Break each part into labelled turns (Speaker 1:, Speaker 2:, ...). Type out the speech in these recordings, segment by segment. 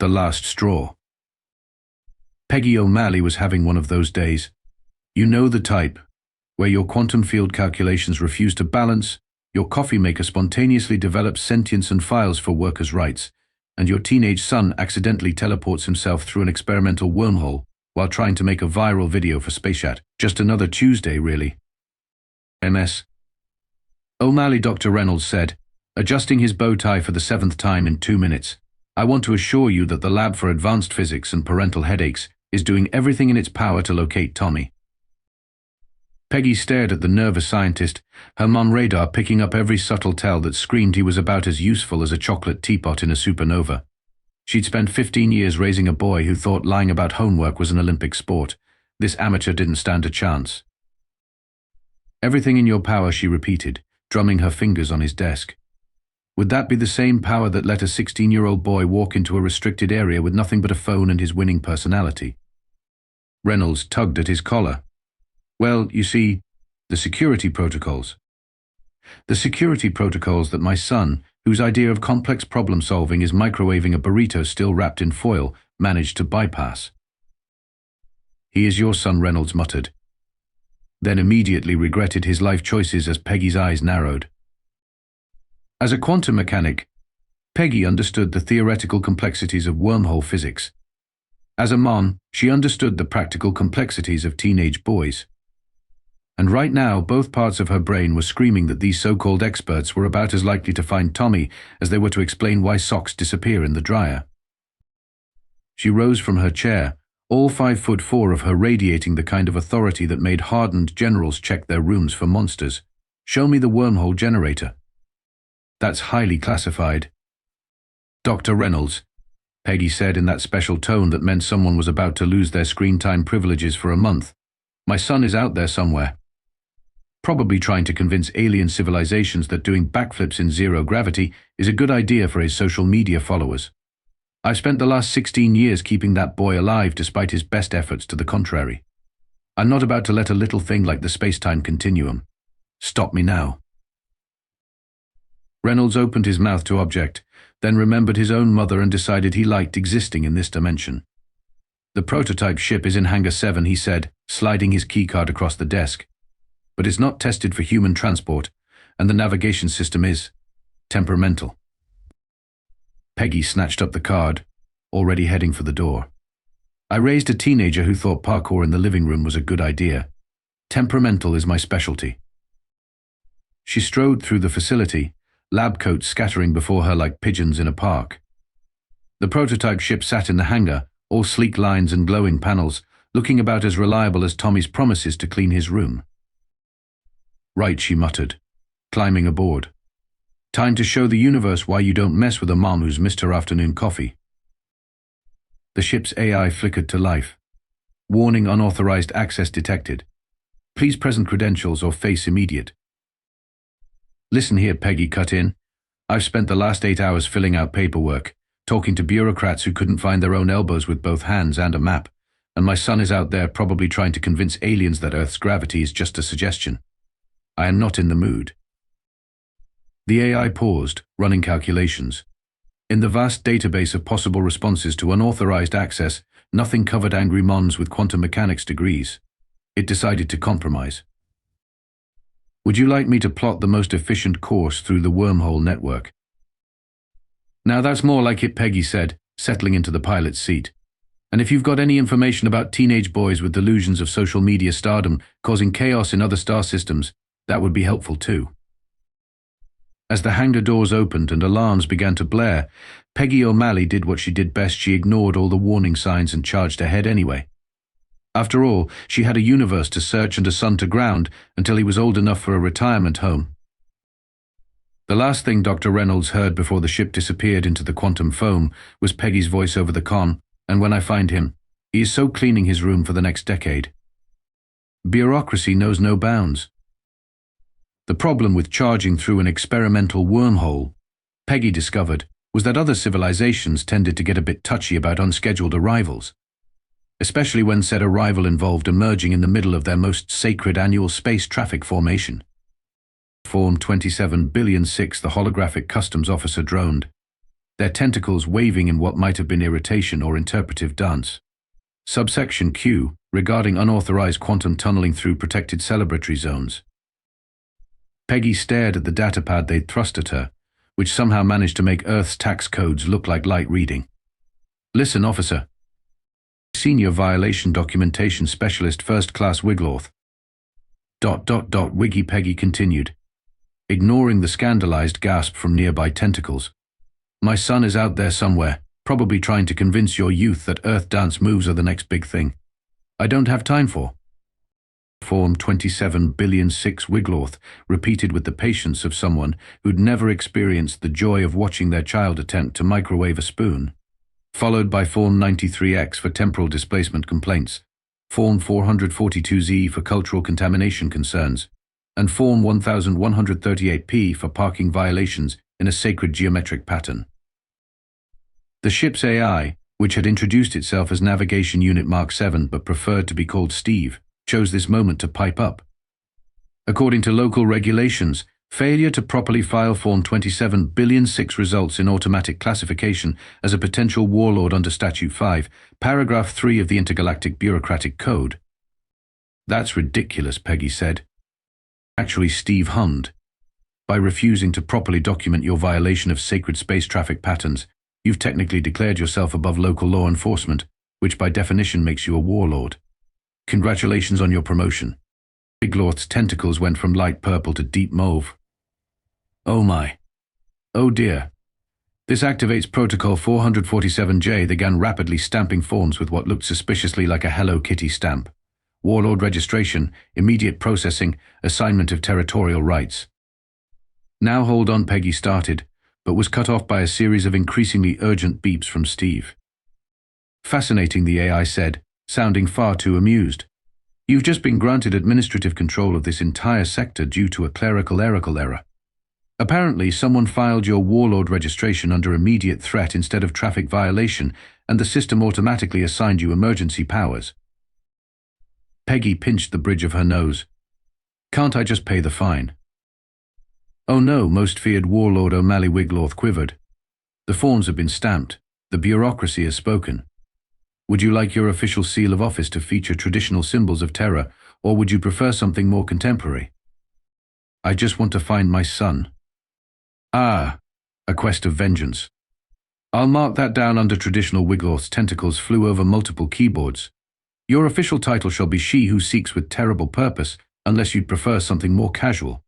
Speaker 1: the last straw. Peggy O'Malley was having one of those days. You know the type, where your quantum field calculations refuse to balance, your coffee maker spontaneously develops sentience and files for workers' rights, and your teenage son accidentally teleports himself through an experimental wormhole while trying to make a viral video for SpaceChat. Just another Tuesday, really. MS. O'Malley, Dr. Reynolds said, adjusting his bow tie for the 7th time in 2 minutes. I want to assure you that the Lab for Advanced Physics and Parental Headaches is doing everything in its power to locate Tommy. Peggy stared at the nervous scientist, her mom radar picking up every subtle tell that screamed he was about as useful as a chocolate teapot in a supernova. She'd spent 15 years raising a boy who thought lying about homework was an Olympic sport. This amateur didn't stand a chance. Everything in your power, she repeated, drumming her fingers on his desk. Would that be the same power that let a 16-year-old boy walk into a restricted area with nothing but a phone and his winning personality? Reynolds tugged at his collar. Well, you see, the security protocols. The security protocols that my son, whose idea of complex problem-solving is microwaving a burrito still wrapped in foil, managed to bypass. He is your son, Reynolds muttered, then immediately regretted his life choices as Peggy's eyes narrowed. As a quantum mechanic, Peggy understood the theoretical complexities of wormhole physics. As a mom, she understood the practical complexities of teenage boys. And right now, both parts of her brain were screaming that these so-called experts were about as likely to find Tommy as they were to explain why socks disappear in the dryer. She rose from her chair, all 5'4" of her radiating the kind of authority that made hardened generals check their rooms for monsters. Show me the wormhole generator. That's highly classified. Dr. Reynolds, Peggy said in that special tone that meant someone was about to lose their screen time privileges for a month. My son is out there somewhere. Probably trying to convince alien civilizations that doing backflips in zero gravity is a good idea for his social media followers. I've spent the last 16 years keeping that boy alive despite his best efforts to the contrary. I'm not about to let a little thing like the space-time continuum stop me now. Reynolds opened his mouth to object, then remembered his own mother and decided he liked existing in this dimension. The prototype ship is in Hangar 7, he said, sliding his keycard across the desk. But it's not tested for human transport, and the navigation system is temperamental. Peggy snatched up the card, already heading for the door. I raised a teenager who thought parkour in the living room was a good idea. Temperamental is my specialty. She strode through the facility, lab coats scattering before her like pigeons in a park. The prototype ship sat in the hangar, all sleek lines and glowing panels, looking about as reliable as Tommy's promises to clean his room. Right, she muttered, climbing aboard. Time to show the universe why you don't mess with a mom who's missed her afternoon coffee. The ship's AI flickered to life. Warning: unauthorized access detected. Please present credentials or face immediate. Listen here, Peggy cut in. I've spent the last 8 hours filling out paperwork, talking to bureaucrats who couldn't find their own elbows with both hands and a map, and my son is out there probably trying to convince aliens that Earth's gravity is just a suggestion. I am not in the mood. The AI paused, running calculations. In the vast database of possible responses to unauthorized access, nothing covered angry mons with quantum mechanics degrees. It decided to compromise. Would you like me to plot the most efficient course through the wormhole network? Now that's more like it, Peggy said, settling into the pilot's seat. And if you've got any information about teenage boys with delusions of social media stardom causing chaos in other star systems, that would be helpful too. As the hangar doors opened and alarms began to blare, Peggy O'Malley did what she did best. She ignored all the warning signs and charged ahead anyway. After all, she had a universe to search and a son to ground until he was old enough for a retirement home. The last thing Dr. Reynolds heard before the ship disappeared into the quantum foam was Peggy's voice over the con, and when I find him, he is so cleaning his room for the next decade. Bureaucracy knows no bounds. The problem with charging through an experimental wormhole, Peggy discovered, was that other civilizations tended to get a bit touchy about unscheduled arrivals, especially when said arrival involved emerging in the middle of their most sacred annual space traffic formation. Form 27 billion 6, the holographic customs officer droned. their tentacles waving in what might have been irritation or interpretive dance. Subsection Q, regarding unauthorized quantum tunneling through protected celebratory zones. Peggy stared at the datapad they'd thrust at her, which somehow managed to make Earth's tax codes look like light reading. Listen, officer. Senior Violation Documentation Specialist First Class Wiglorth. Wiggy Peggy continued, ignoring the scandalized gasp from nearby tentacles. My son is out there somewhere, probably trying to convince your youth that Earth dance moves are the next big thing. I don't have time for. Form 27,000,006 Wiglorth repeated with the patience of someone who'd never experienced the joy of watching their child attempt to microwave a spoon. Followed by Form 93X for temporal displacement complaints, Form 442Z for cultural contamination concerns, and Form 1138P for parking violations in a sacred geometric pattern. The ship's AI, which had introduced itself as Navigation Unit Mark 7 but preferred to be called Steve, chose this moment to pipe up. According to local regulations, failure to properly file Form 27,000,006 results in automatic classification as a potential warlord under Statute 5, Paragraph 3 of the Intergalactic Bureaucratic Code. That's ridiculous, Peggy said. Actually, Steve hummed. By refusing to properly document your violation of sacred space traffic patterns, you've technically declared yourself above local law enforcement, which by definition makes you a warlord. Congratulations on your promotion. Wiglorth's tentacles went from light purple to deep mauve. Oh my. Oh dear. This activates Protocol 447J. They began rapidly stamping forms with what looked suspiciously like a Hello Kitty stamp. Warlord registration, immediate processing, assignment of territorial rights. Now hold on, Peggy started, but was cut off by a series of increasingly urgent beeps from Steve. Fascinating, the AI said, sounding far too amused. You've just been granted administrative control of this entire sector due to a clerical error. Apparently, someone filed your warlord registration under immediate threat instead of traffic violation, and the system automatically assigned you emergency powers. Peggy pinched the bridge of her nose. Can't I just pay the fine? Oh no, most feared Warlord O'Malley Wiglorth quivered. The forms have been stamped. The bureaucracy has spoken. Would you like your official seal of office to feature traditional symbols of terror, or would you prefer something more contemporary? I just want to find my son. Ah, a quest of vengeance. I'll mark that down under traditional. Wiglorth's tentacles flew over multiple keyboards. Your official title shall be She Who Seeks with Terrible Purpose, unless you'd prefer something more casual.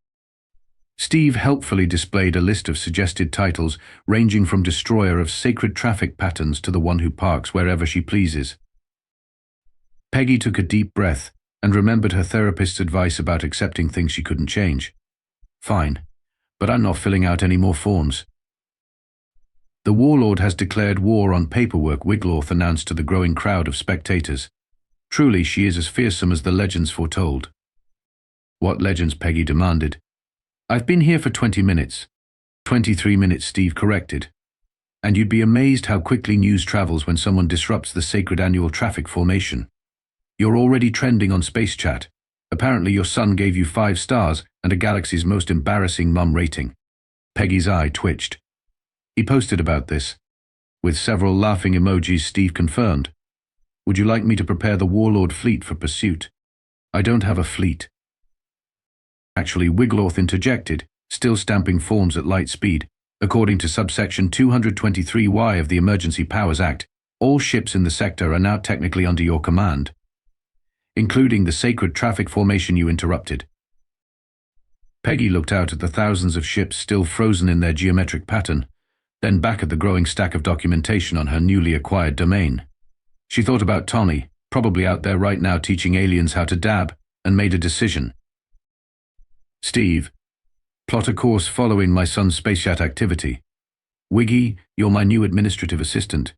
Speaker 1: Steve helpfully displayed a list of suggested titles ranging from destroyer of sacred traffic patterns to the one who parks wherever she pleases. Peggy took a deep breath and remembered her therapist's advice about accepting things she couldn't change. Fine, but I'm not filling out any more forms. The Warlord has declared war on paperwork, Wiglorth announced to the growing crowd of spectators. Truly, she is as fearsome as the legends foretold. What legends? Peggy demanded. I've been here for 20 minutes. 23 minutes, Steve corrected. And you'd be amazed how quickly news travels when someone disrupts the sacred annual traffic formation. You're already trending on SpaceChat. Apparently your son gave you 5 stars and a galaxy's most embarrassing mum rating. Peggy's eye twitched. He posted about this. With several laughing emojis, Steve confirmed. Would you like me to prepare the Warlord fleet for pursuit? I don't have a fleet. Actually, Wiglorth interjected, still stamping forms at light speed. According to subsection 223Y of the Emergency Powers Act, all ships in the sector are now technically under your command, including the sacred traffic formation you interrupted. Peggy looked out at the thousands of ships still frozen in their geometric pattern, then back at the growing stack of documentation on her newly acquired domain. She thought about Tommy, probably out there right now teaching aliens how to dab, and made a decision. Steve, plot a course following my son's SpaceChat activity. Wiggy, you're my new administrative assistant.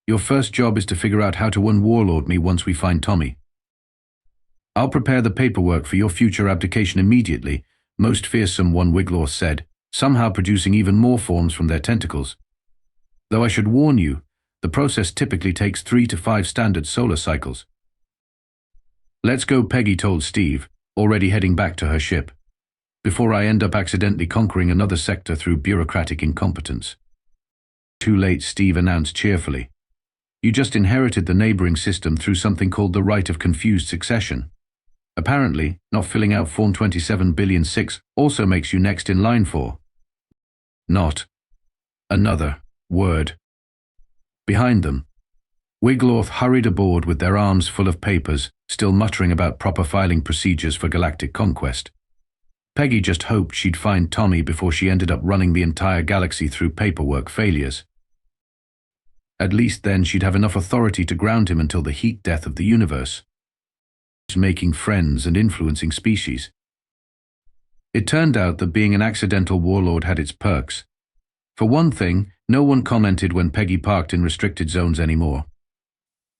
Speaker 1: Your first job is to figure out how to unwarlord me once we find Tommy. I'll prepare the paperwork for your future abdication immediately, most fearsome one, Wiglorth said, somehow producing even more forms from their tentacles. Though I should warn you, the process typically takes 3 to 5 standard solar cycles. Let's go, Peggy told Steve, already heading back to her ship, before I end up accidentally conquering another sector through bureaucratic incompetence. Too late, Steve announced cheerfully. You just inherited the neighboring system through something called the right of confused succession. Apparently, not filling out Form 27,006,000 also makes you next in line for not another word. Behind them, Wiglorth hurried aboard with their arms full of papers, still muttering about proper filing procedures for galactic conquest. Peggy just hoped she'd find Tommy before she ended up running the entire galaxy through paperwork failures. At least then she'd have enough authority to ground him until the heat death of the universe, making friends and influencing species. It turned out that being an accidental warlord had its perks. For one thing, no one commented when Peggy parked in restricted zones anymore.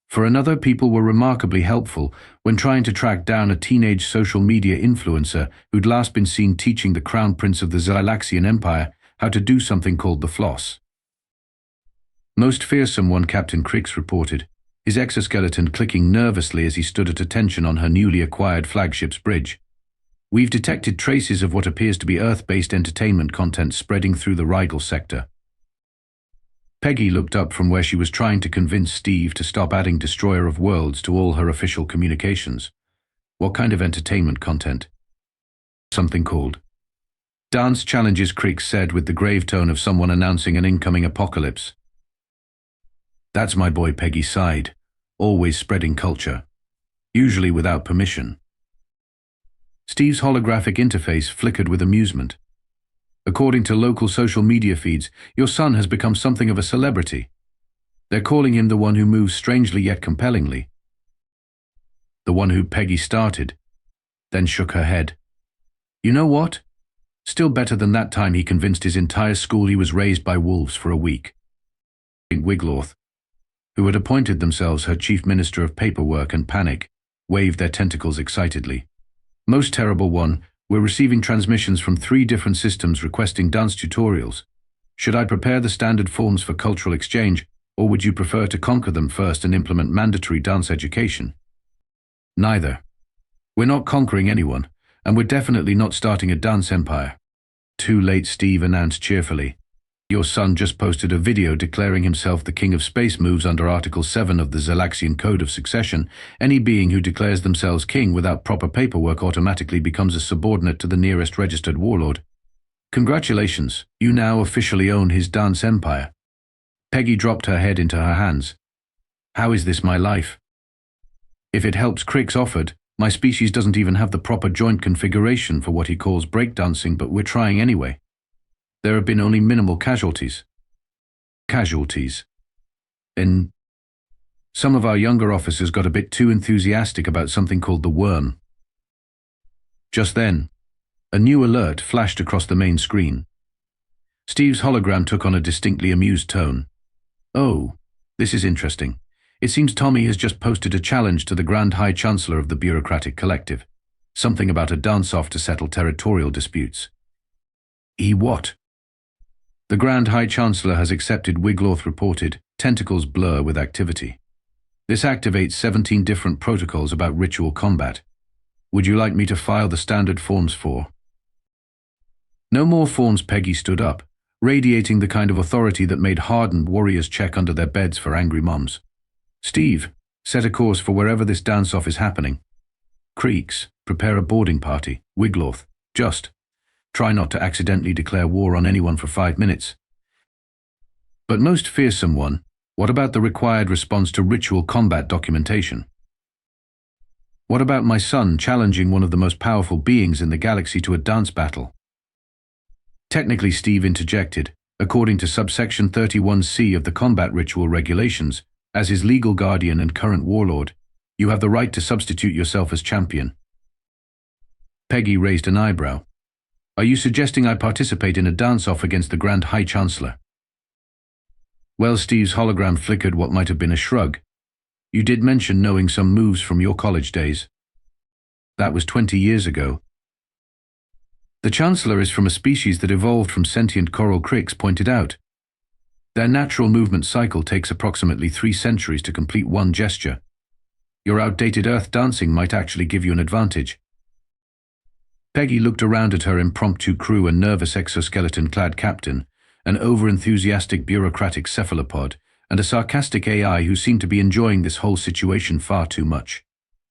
Speaker 1: For another, people were remarkably helpful when trying to track down a teenage social media influencer who'd last been seen teaching the Crown Prince of the Zylaxian Empire how to do something called the floss. Most fearsome one, Captain Crix reported, his exoskeleton clicking nervously as he stood at attention on her newly acquired flagship's bridge. We've detected traces of what appears to be Earth-based entertainment content spreading through the Rigel sector. Peggy looked up from where she was trying to convince Steve to stop adding Destroyer of Worlds to all her official communications. What kind of entertainment content? Something called dance challenges, Crix said with the grave tone of someone announcing an incoming apocalypse. That's my boy, Peggy sighed, always spreading culture, usually without permission. Steve's holographic interface flickered with amusement. According to local social media feeds, your son has become something of a celebrity. They're calling him the one who moves strangely yet compellingly. The one who Peggy started, then shook her head. You know what? Still better than that time he convinced his entire school he was raised by wolves for a week. Wiglorth, who had appointed themselves her chief minister of paperwork and panic, waved their tentacles excitedly. Most terrible one, we're receiving transmissions from 3 different systems requesting dance tutorials. Should I prepare the standard forms for cultural exchange, or would you prefer to conquer them first and implement mandatory dance education? Neither. We're not conquering anyone, and we're definitely not starting a dance empire. Too late, Steve announced cheerfully. Your son just posted a video declaring himself the king of space moves under Article 7 of the Galactic Code of Succession. Any being who declares themselves king without proper paperwork automatically becomes a subordinate to the nearest registered warlord. Congratulations, you now officially own his dance empire. Peggy dropped her head into her hands. How is this my life? If it helps, Crix offered, my species doesn't even have the proper joint configuration for what he calls breakdancing, but we're trying anyway. There have been only minimal casualties. Casualties. Some of our younger officers got a bit too enthusiastic about something called the worm. Just then, a new alert flashed across the main screen. Steve's hologram took on a distinctly amused tone. Oh, this is interesting. It seems Tommy has just posted a challenge to the Grand High Chancellor of the Bureaucratic Collective. Something about a dance-off to settle territorial disputes. What? The Grand High Chancellor has accepted, Wiglorth reported, tentacles blur with activity. This activates 17 different protocols about ritual combat. Would you like me to file the standard forms for? No more forms. Peggy stood up, radiating the kind of authority that made hardened warriors check under their beds for angry mums. Steve, set a course for wherever this dance-off is happening. Crix, prepare a boarding party. Wiglorth, just try not to accidentally declare war on anyone for 5 minutes. But most fearsome one, what about the required response to ritual combat documentation? What about my son challenging one of the most powerful beings in the galaxy to a dance battle? Technically, Steve interjected, according to subsection 31C of the combat ritual regulations, as his legal guardian and current warlord, you have the right to substitute yourself as champion. Peggy raised an eyebrow. Are you suggesting I participate in a dance-off against the Grand High Chancellor? Well, Steve's hologram flickered what might have been a shrug. You did mention knowing some moves from your college days. That was 20 years ago. The Chancellor is from a species that evolved from sentient coral, Crix pointed out. Their natural movement cycle takes approximately 3 centuries to complete one gesture. Your outdated Earth dancing might actually give you an advantage. Peggy looked around at her impromptu crew and nervous exoskeleton-clad captain, an over-enthusiastic bureaucratic cephalopod, and a sarcastic AI who seemed to be enjoying this whole situation far too much.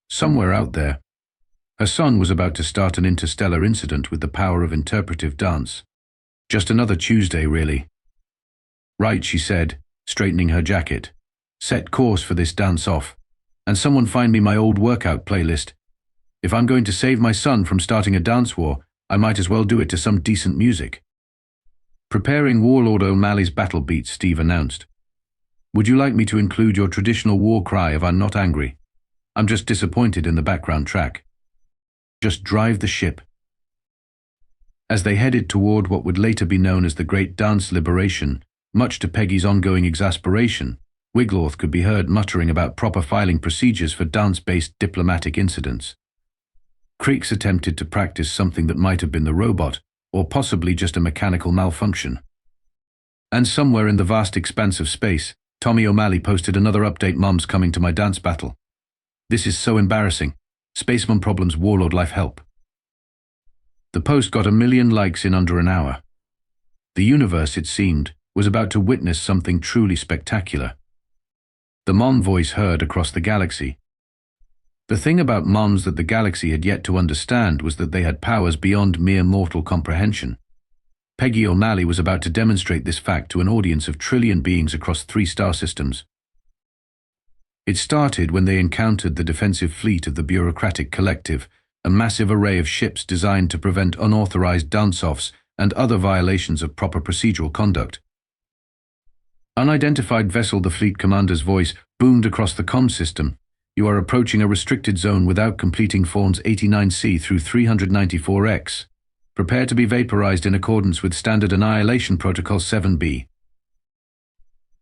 Speaker 1: Somewhere out there, her son was about to start an interstellar incident with the power of interpretive dance. Just another Tuesday, really. Right, she said, straightening her jacket. Set course for this dance-off. And someone find me my old workout playlist. If I'm going to save my son from starting a dance war, I might as well do it to some decent music. Preparing Warlord O'Malley's battle beats, Steve announced. Would you like me to include your traditional war cry of "I'm not angry"? I'm just disappointed in the background track. Just drive the ship. As they headed toward what would later be known as the Great Dance Liberation, much to Peggy's ongoing exasperation, Wiglorth could be heard muttering about proper filing procedures for dance-based diplomatic incidents. Creeks attempted to practice something that might have been the robot, or possibly just a mechanical malfunction. And somewhere in the vast expanse of space, Tommy O'Malley posted another update: "Mom's coming to my dance battle. This is so embarrassing. Space Mom problems, Warlord life help." The post got 1 million likes in under an hour. The universe, it seemed, was about to witness something truly spectacular. The Mom voice heard across the galaxy. The thing about Moms that the galaxy had yet to understand was that they had powers beyond mere mortal comprehension. Peggy O'Malley was about to demonstrate this fact to an audience of trillion beings across 3 star systems. It started when they encountered the defensive fleet of the Bureaucratic Collective, a massive array of ships designed to prevent unauthorized dance-offs and other violations of proper procedural conduct. Unidentified vessel, the fleet commander's voice boomed across the comm system. "You are approaching a restricted zone without completing forms 89C through 394X. Prepare to be vaporized in accordance with Standard Annihilation Protocol 7B.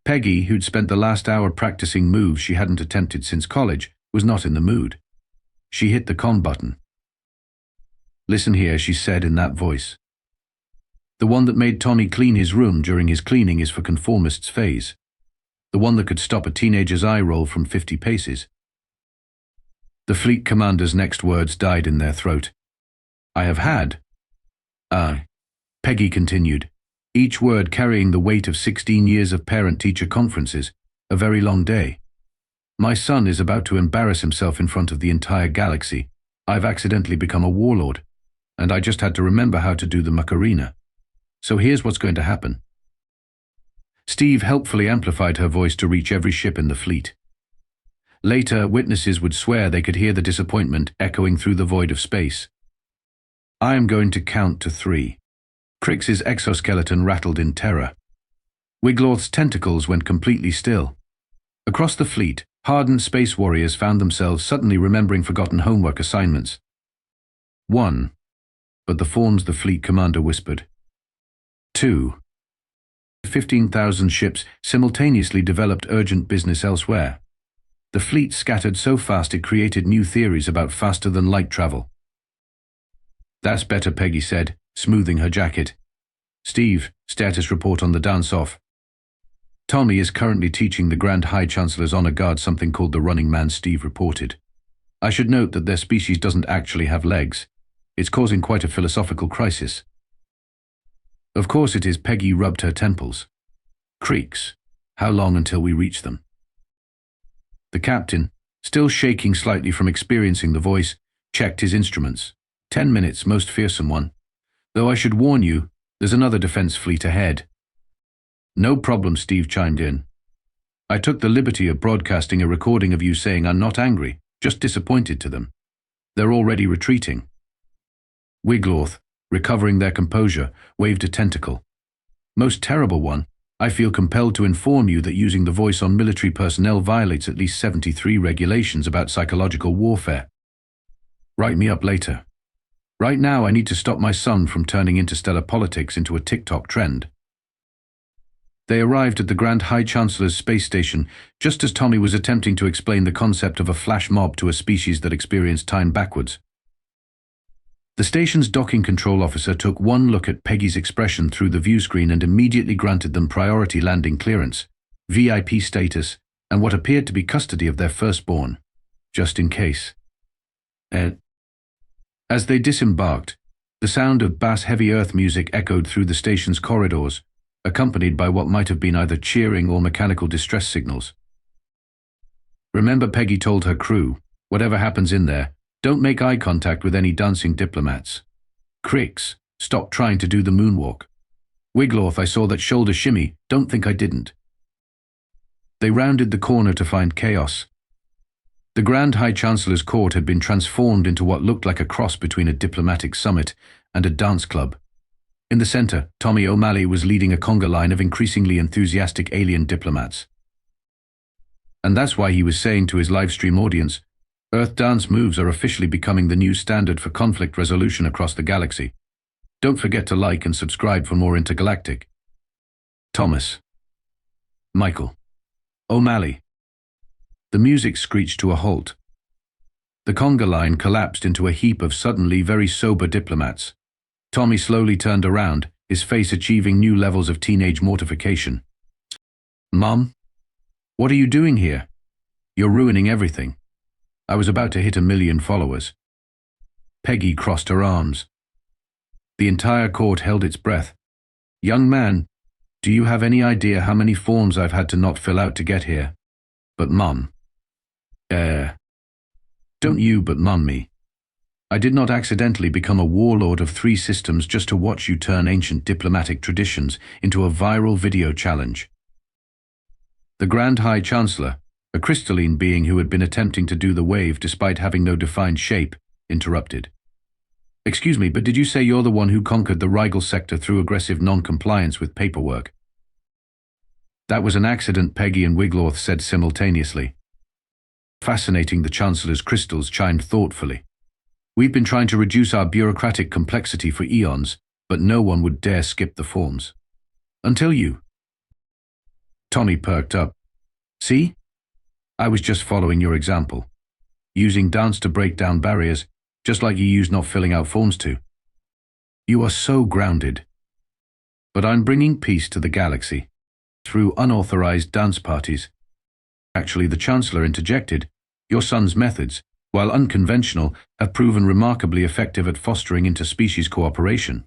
Speaker 1: Peggy, who'd spent the last hour practicing moves she hadn't attempted since college, was not in the mood. She hit the comm button. "Listen here," she said in that voice. "The one that made Tommy clean his room during his cleaning is for conformists' phase. The one that could stop a teenager's eye roll from 50 paces. The fleet commander's next words died in their throat. "I have had," Peggy continued, each word carrying the weight of 16 years of parent-teacher conferences, "a very long day. My son is about to embarrass himself in front of the entire galaxy. I've accidentally become a warlord, and I just had to remember how to do the Macarena. So here's what's going to happen." Steve helpfully amplified her voice to reach every ship in the fleet. Later, witnesses would swear they could hear the disappointment echoing through the void of space. "I am going to count to 3. Crix's exoskeleton rattled in terror. Wiglorth's tentacles went completely still. Across the fleet, hardened space warriors found themselves suddenly remembering forgotten homework assignments. 1. But the forms, the fleet commander whispered. 2. 15,000 ships simultaneously developed urgent business elsewhere. The fleet scattered so fast it created new theories about faster-than-light travel. "That's better," Peggy said, smoothing her jacket. "Steve, status report on the dance-off." "Tommy is currently teaching the Grand High Chancellor's Honor Guard something called the Running Man," Steve reported. "I should note that their species doesn't actually have legs. It's causing quite a philosophical crisis." "Of course it is," Peggy rubbed her temples. "Creaks. How long until we reach them?" The captain, still shaking slightly from experiencing the voice, checked his instruments. 10 minutes, most fearsome one. Though I should warn you, there's another defense fleet ahead." "No problem," Steve chimed in. "I took the liberty of broadcasting a recording of you saying I'm not angry, just disappointed to them. They're already retreating." Wiglorth, recovering their composure, waved a tentacle. "Most terrible one. I feel compelled to inform you that using the voice on military personnel violates at least 73 regulations about psychological warfare. Write me up later. Right now I need to stop my son from turning interstellar politics into a TikTok trend." They arrived at the Grand High Chancellor's space station just as Tommy was attempting to explain the concept of a flash mob to a species that experienced time backwards. The station's docking control officer took one look at Peggy's expression through the view screen and immediately granted them priority landing clearance, VIP status, and what appeared to be custody of their firstborn, just in case. As they disembarked, the sound of bass-heavy Earth music echoed through the station's corridors, accompanied by what might have been either cheering or mechanical distress signals. Remember, Peggy told her crew, whatever happens in there, don't make eye contact with any dancing diplomats. Cricks, stop trying to do the moonwalk. Wiglorth, I saw that shoulder shimmy, don't think I didn't. They rounded the corner to find chaos. The Grand High Chancellor's court had been transformed into what looked like a cross between a diplomatic summit and a dance club. In the center, Tommy O'Malley was leading a conga line of increasingly enthusiastic alien diplomats. And that's why he was saying to his livestream audience, Earth dance moves are officially becoming the new standard for conflict resolution across the galaxy. Don't forget to like and subscribe for more intergalactic. Thomas. Michael. O'Malley. The music screeched to a halt. The conga line collapsed into a heap of suddenly very sober diplomats. Tommy slowly turned around, his face achieving new levels of teenage mortification. Mom? What are you doing here? You're ruining everything. I was about to hit 1 million followers. Peggy crossed her arms. The entire court held its breath. Young man, do you have any idea how many forms I've had to not fill out to get here? But Mom. Don't you but Mum me. I did not accidentally become a warlord of 3 systems just to watch you turn ancient diplomatic traditions into a viral video challenge. The Grand High Chancellor, a crystalline being who had been attempting to do the wave despite having no defined shape, interrupted. Excuse me, but did you say you're the one who conquered the Rigel sector through aggressive non-compliance with paperwork? That was an accident, Peggy and Wiglorth said simultaneously. Fascinating, the Chancellor's crystals chimed thoughtfully. We've been trying to reduce our bureaucratic complexity for eons, but no one would dare skip the forms. Until you. Tommy perked up. See? I was just following your example. Using dance to break down barriers, just like you use not filling out forms to. You are so grounded. But I'm bringing peace to the galaxy. Through unauthorized dance parties. Actually, the Chancellor interjected, your son's methods, while unconventional, have proven remarkably effective at fostering interspecies cooperation.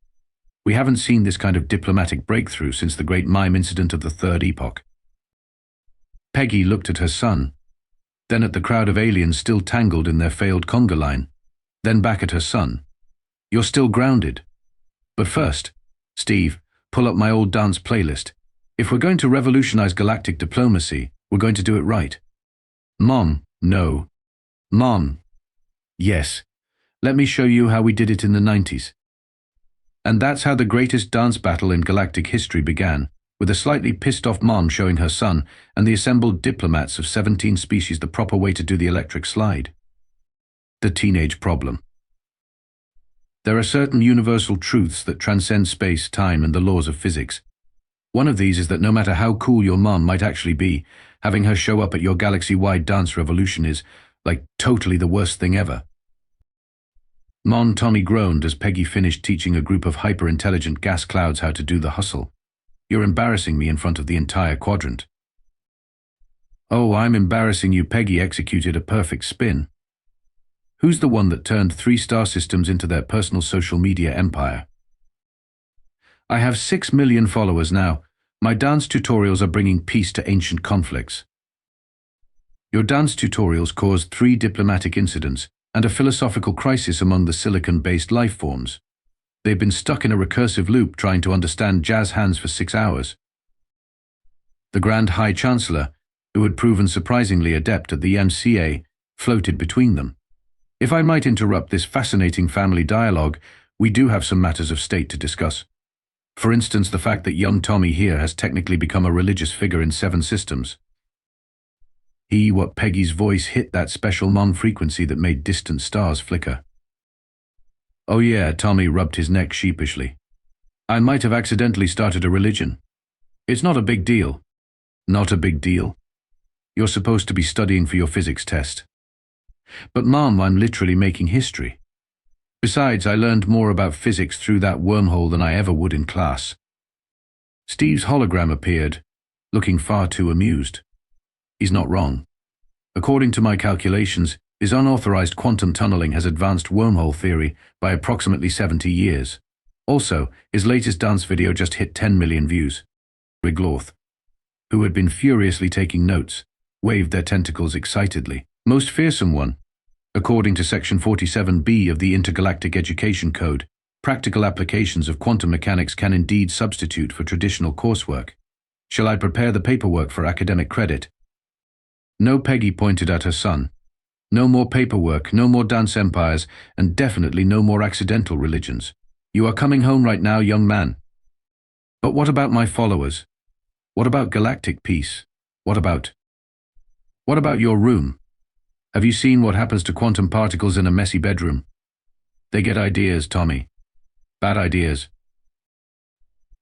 Speaker 1: We haven't seen this kind of diplomatic breakthrough since the Great Mime incident of the Third Epoch. Peggy looked at her son, then at the crowd of aliens still tangled in their failed conga line, then back at her son. You're still grounded. But first, Steve, pull up my old dance playlist. If we're going to revolutionize galactic diplomacy, we're going to do it right. Mom, no. Mom, yes. Let me show you how we did it in the 90s. And that's how the greatest dance battle in galactic history began, with a slightly pissed-off mom showing her son and the assembled diplomats of 17 species the proper way to do the electric slide. The teenage problem. There are certain universal truths that transcend space, time, and the laws of physics. One of these is that no matter how cool your mom might actually be, having her show up at your galaxy-wide dance revolution is, like, totally the worst thing ever. Tommy groaned as Peggy finished teaching a group of hyper-intelligent gas clouds how to do the hustle. You're embarrassing me in front of the entire quadrant. Oh, I'm embarrassing you. Peggy executed a perfect spin. Who's the one that turned 3 star systems into their personal social media empire? I have 6 million followers now. My dance tutorials are bringing peace to ancient conflicts. Your dance tutorials caused 3 diplomatic incidents and a philosophical crisis among the silicon-based life forms. They've been stuck in a recursive loop trying to understand jazz hands for 6 hours. The Grand High Chancellor, who had proven surprisingly adept at the MCA, floated between them. If I might interrupt this fascinating family dialogue, we do have some matters of state to discuss. For instance, the fact that young Tommy here has technically become a religious figure in 7 systems. What Peggy's voice hit that special mom frequency that made distant stars flicker. Oh yeah, Tommy rubbed his neck sheepishly. I might have accidentally started a religion. It's not a big deal. Not a big deal. You're supposed to be studying for your physics test. But Mom, I'm literally making history. Besides, I learned more about physics through that wormhole than I ever would in class. Steve's hologram appeared, looking far too amused. He's not wrong. According to my calculations, his unauthorized quantum tunneling has advanced wormhole theory by approximately 70 years. Also, his latest dance video just hit 10 million views. Wiglorth, who had been furiously taking notes, waved their tentacles excitedly. Most fearsome one. According to Section 47B of the Intergalactic Education Code, practical applications of quantum mechanics can indeed substitute for traditional coursework. Shall I prepare the paperwork for academic credit? No, Peggy pointed at her son. No more paperwork, no more dance empires, and definitely no more accidental religions. You are coming home right now, young man. But what about my followers? What about galactic peace? What about your room? Have you seen what happens to quantum particles in a messy bedroom? They get ideas, Tommy. Bad ideas.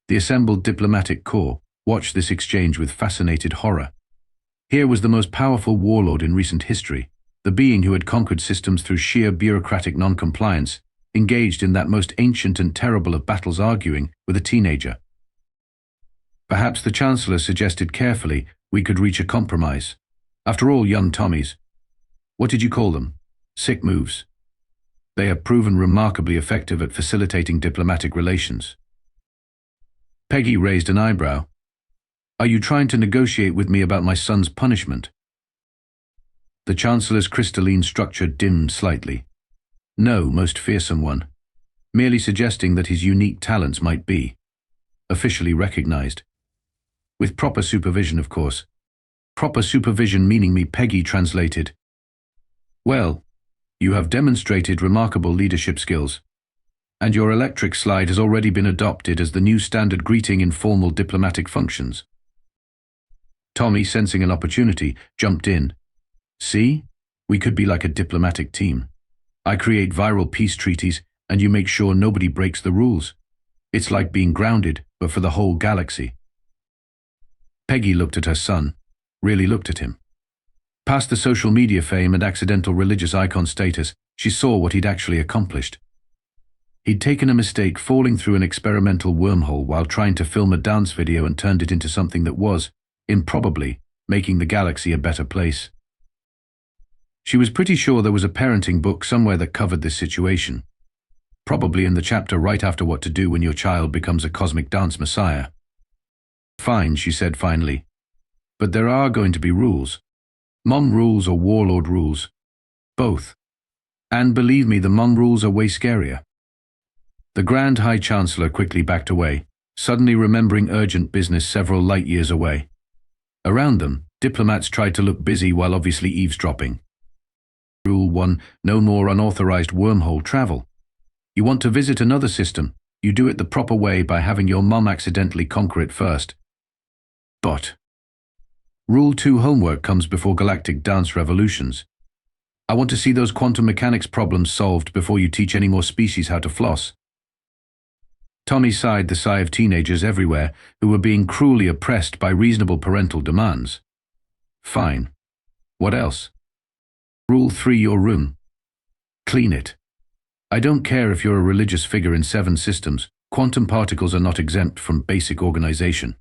Speaker 1: The assembled diplomatic corps watched this exchange with fascinated horror. Here was the most powerful warlord in recent history, the being who had conquered systems through sheer bureaucratic non-compliance, engaged in that most ancient and terrible of battles, arguing with a teenager. Perhaps the Chancellor suggested carefully we could reach a compromise. After all, young Tommies, what did you call them? Sick moves. They have proven remarkably effective at facilitating diplomatic relations. Peggy raised an eyebrow. Are you trying to negotiate with me about my son's punishment? The Chancellor's crystalline structure dimmed slightly. No, most fearsome one. Merely suggesting that his unique talents might be officially recognized. With proper supervision, of course. Proper supervision meaning me, Peggy translated. Well, you have demonstrated remarkable leadership skills, and your electric slide has already been adopted as the new standard greeting in formal diplomatic functions. Tommy, sensing an opportunity, jumped in. See? We could be like a diplomatic team. I create viral peace treaties, and you make sure nobody breaks the rules. It's like being grounded, but for the whole galaxy. Peggy looked at her son, really looked at him. Past the social media fame and accidental religious icon status, she saw what he'd actually accomplished. He'd taken a mistake falling through an experimental wormhole while trying to film a dance video and turned it into something that was, improbably, making the galaxy a better place. She was pretty sure there was a parenting book somewhere that covered this situation. Probably in the chapter right after what to do when your child becomes a cosmic dance messiah. Fine, she said finally. But there are going to be rules. Mom rules or Warlord rules. Both. And believe me, the Mom rules are way scarier. The Grand High Chancellor quickly backed away, suddenly remembering urgent business several light years away. Around them, diplomats tried to look busy while obviously eavesdropping. Rule 1. No more unauthorized wormhole travel. You want to visit another system, you do it the proper way by having your mom accidentally conquer it first. But Rule 2. Homework comes before galactic dance revolutions. I want to see those quantum mechanics problems solved before you teach any more species how to floss. Tommy sighed the sigh of teenagers everywhere who were being cruelly oppressed by reasonable parental demands. Fine. What else? Rule 3. Your room. Clean it. I don't care if you're a religious figure in 7 systems, quantum particles are not exempt from basic organization.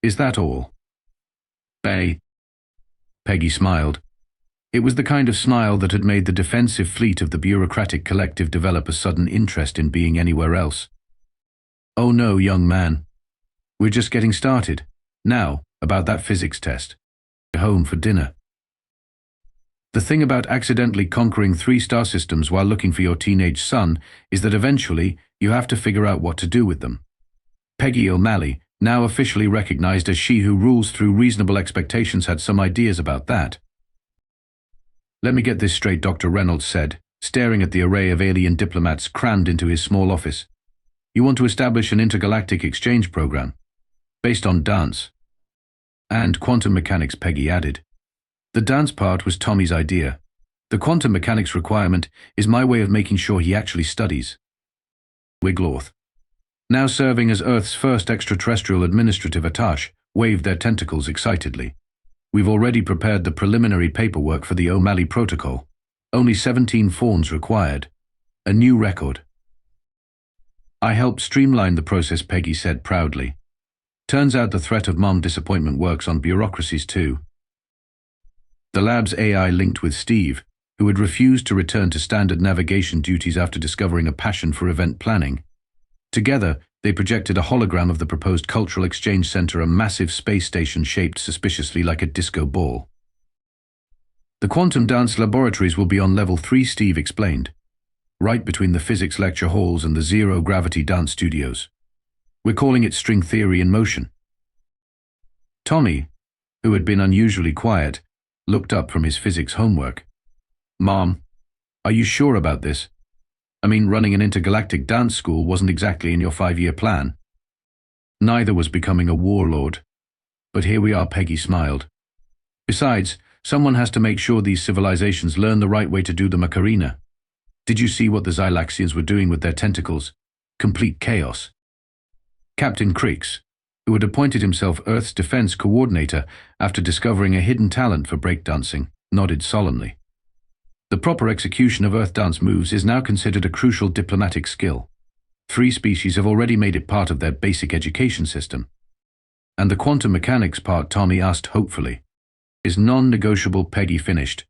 Speaker 1: Is that all? Peggy smiled. It was the kind of smile that had made the defensive fleet of the bureaucratic collective develop a sudden interest in being anywhere else. Oh no, young man. We're just getting started. Now, about that physics test. Home for dinner. The thing about accidentally conquering 3 star systems while looking for your teenage son is that eventually you have to figure out what to do with them. Peggy O'Malley, now officially recognized as she who rules through reasonable expectations, had some ideas about that. Let me get this straight, Dr. Reynolds said, staring at the array of alien diplomats crammed into his small office. You want to establish an intergalactic exchange program, based on dance. And quantum mechanics, Peggy added. The dance part was Tommy's idea. The quantum mechanics requirement is my way of making sure he actually studies. Wiglorth, now serving as Earth's first extraterrestrial administrative attaché, waved their tentacles excitedly. We've already prepared the preliminary paperwork for the O'Malley Protocol. Only 17 forms required. A new record. I helped streamline the process, Peggy said proudly. Turns out the threat of mom disappointment works on bureaucracies too. The lab's AI linked with Steve, who had refused to return to standard navigation duties after discovering a passion for event planning. Together, They projected a hologram of the proposed cultural exchange center, a massive space station shaped suspiciously like a disco ball. The quantum dance laboratories will be on level 3, Steve explained, right between the physics lecture halls and the zero-gravity dance studios. We're calling it string theory in motion. Tommy, who had been unusually quiet, looked up from his physics homework. Mom, are you sure about this? I mean, running an intergalactic dance school wasn't exactly in your 5-year plan. Neither was becoming a warlord. But here we are, Peggy smiled. Besides, someone has to make sure these civilizations learn the right way to do the Macarena. Did you see what the Xylaxians were doing with their tentacles? Complete chaos. Captain Creeks, who had appointed himself Earth's defense coordinator after discovering a hidden talent for breakdancing, nodded solemnly. The proper execution of Earth dance moves is now considered a crucial diplomatic skill. 3 species have already made it part of their basic education system. And the quantum mechanics part, Tommy asked hopefully, is non-negotiable. Peggy finished.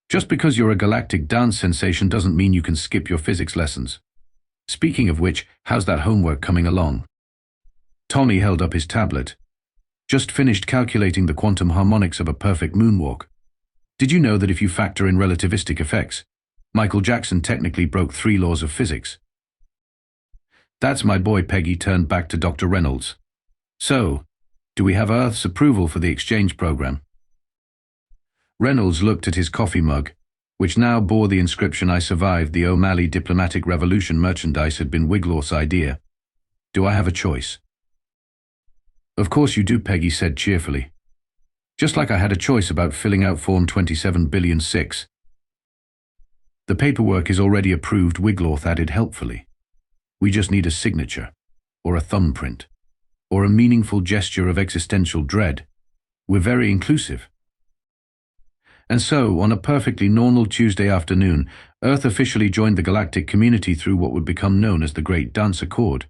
Speaker 1: Just because you're a galactic dance sensation doesn't mean you can skip your physics lessons. Speaking of which, how's that homework coming along? Tommy held up his tablet. Just finished calculating the quantum harmonics of a perfect moonwalk. Did you know that if you factor in relativistic effects, Michael Jackson technically broke 3 laws of physics? That's my boy. Peggy turned back to Dr. Reynolds. So, do we have Earth's approval for the exchange program? Reynolds looked at his coffee mug, which now bore the inscription, "I survived the O'Malley diplomatic revolution." Merchandise had been Wiglorth's idea. Do I have a choice? Of course you do, Peggy said cheerfully. Just like I had a choice about filling out Form 27,006,000,006. The paperwork is already approved, Wiglorth added helpfully. We just need a signature, or a thumbprint, or a meaningful gesture of existential dread. We're very inclusive. And so, on a perfectly normal Tuesday afternoon, Earth officially joined the galactic community through what would become known as the Great Dance Accord.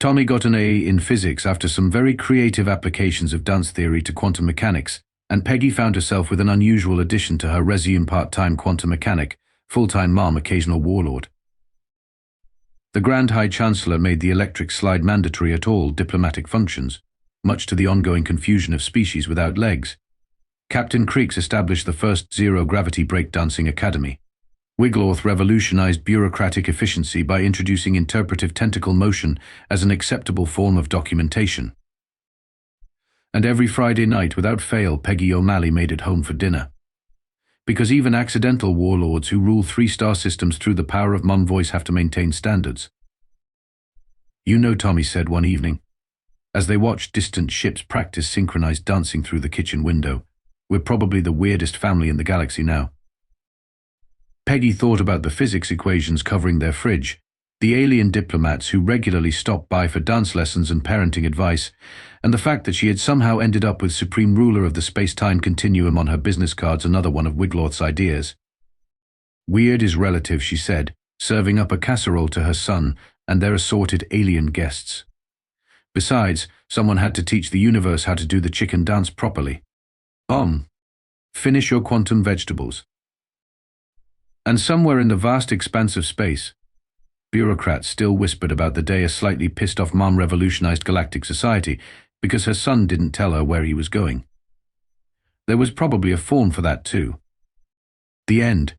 Speaker 1: Tommy got an A in physics after some very creative applications of dance theory to quantum mechanics, and Peggy found herself with an unusual addition to her resume: part-time quantum mechanic, full-time mom, occasional warlord. The Grand High Chancellor made the electric slide mandatory at all diplomatic functions, much to the ongoing confusion of species without legs. Captain Creeks established the first zero-gravity breakdancing academy. Wiglorth revolutionized bureaucratic efficiency by introducing interpretive tentacle motion as an acceptable form of documentation. And every Friday night, without fail, Peggy O'Malley made it home for dinner. Because even accidental warlords who rule 3-star systems through the power of mom voice have to maintain standards. You know, Tommy said one evening, as they watched distant ships practice synchronized dancing through the kitchen window, we're probably the weirdest family in the galaxy now. Peggy thought about the physics equations covering their fridge, the alien diplomats who regularly stopped by for dance lessons and parenting advice, and the fact that she had somehow ended up with Supreme Ruler of the Space-Time Continuum on her business cards, another one of Wiglorth's ideas. Weird is relative, she said, serving up a casserole to her son and their assorted alien guests. Besides, someone had to teach the universe how to do the chicken dance properly. Finish your quantum vegetables. And somewhere in the vast expanse of space, bureaucrats still whispered about the day a slightly pissed-off mom revolutionized galactic society because her son didn't tell her where he was going. There was probably a form for that too. The end.